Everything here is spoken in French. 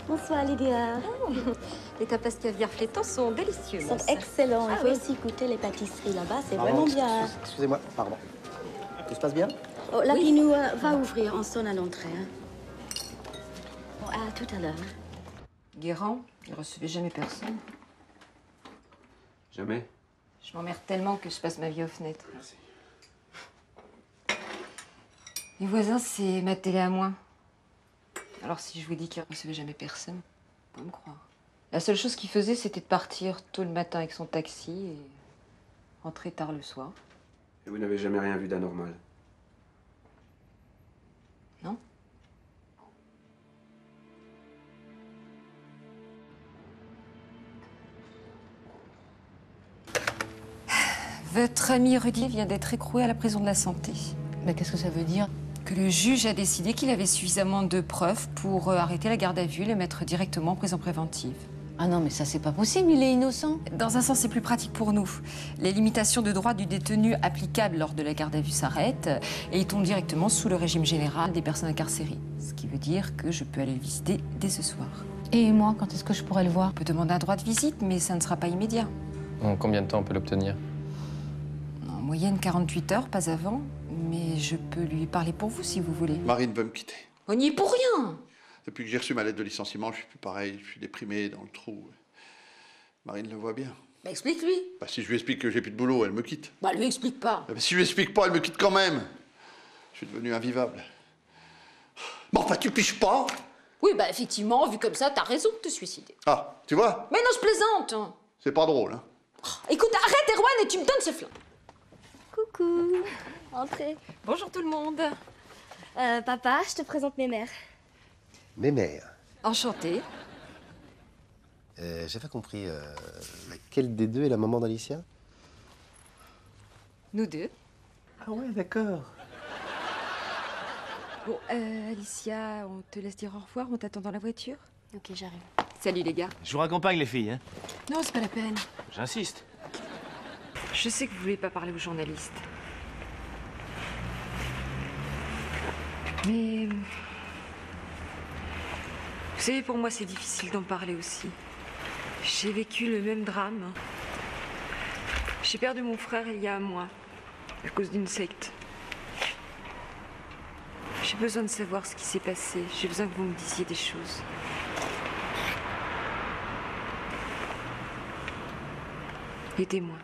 Bonsoir Lydia. Les tapas caviar flétants sont délicieux. Ils sont excellents. Il faut aussi goûter les pâtisseries là-bas. C'est vraiment bien. Excusez-moi, pardon. Tout se passe bien? Oh, la Pinou va ouvrir. On sonne à l'entrée. Hein. Bon, à tout à l'heure. Guérand, il recevait jamais personne. Jamais? Je m'emmerde tellement que je passe ma vie aux fenêtres. Merci. Les voisins, c'est ma télé à moi. Alors si je vous dis qu'il recevait jamais personne, vous pouvez me croire. La seule chose qu'il faisait, c'était de partir tôt le matin avec son taxi et rentrer tard le soir. Et vous n'avez jamais rien vu d'anormal? Non? Votre ami Rudy vient d'être écroué à la prison de la Santé. Mais qu'est-ce que ça veut dire? Que le juge a décidé qu'il avait suffisamment de preuves pour arrêter la garde à vue et le mettre directement en prison préventive. Ah non, mais ça, c'est pas possible, il est innocent. Dans un sens, c'est plus pratique pour nous. Les limitations de droits du détenu applicables lors de la garde à vue s'arrêtent et il tombe directement sous le régime général des personnes incarcérées. Ce qui veut dire que je peux aller le visiter dès ce soir. Et moi, quand est-ce que je pourrais le voir? Je peux demander un droit de visite, mais ça ne sera pas immédiat. En combien de temps on peut l'obtenir? En moyenne, 48 heures, pas avant. Mais je peux lui parler pour vous, si vous voulez. Marine veut me quitter. On n'y est pour rien. Depuis que j'ai reçu ma lettre de licenciement, je suis plus pareil, je suis déprimé, dans le trou. Marine le voit bien. Bah, explique-lui. Bah, si je lui explique que j'ai plus de boulot, elle me quitte. Bah, lui explique pas. Bah, si je lui explique pas, elle me quitte quand même. Je suis devenu invivable. Bon, enfin, tu piges pas? Oui, bah, effectivement, vu comme ça, t'as raison de te suicider. Ah, tu vois? Mais non, je plaisante. C'est pas drôle, hein. Écoute, arrête, Erwan, et tu me donnes ce flingue. Coucou. Entrez. Bonjour tout le monde. Papa, je te présente mes mères. Mes mères. Enchantée. J'ai pas compris. Laquelle des deux est la maman d'Alicia? Nous deux. Ah ouais, d'accord. Bon, Alicia, on te laisse dire au revoir, on t'attend dans la voiture. Ok, j'arrive. Salut les gars. Je vous raccompagne, les filles, hein. Non, c'est pas la peine. J'insiste. Je sais que vous voulez pas parler aux journalistes. Mais... Vous savez, pour moi, c'est difficile d'en parler aussi. J'ai vécu le même drame. J'ai perdu mon frère il y a un mois, à cause d'une secte. J'ai besoin de savoir ce qui s'est passé. J'ai besoin que vous me disiez des choses. Aidez-moi.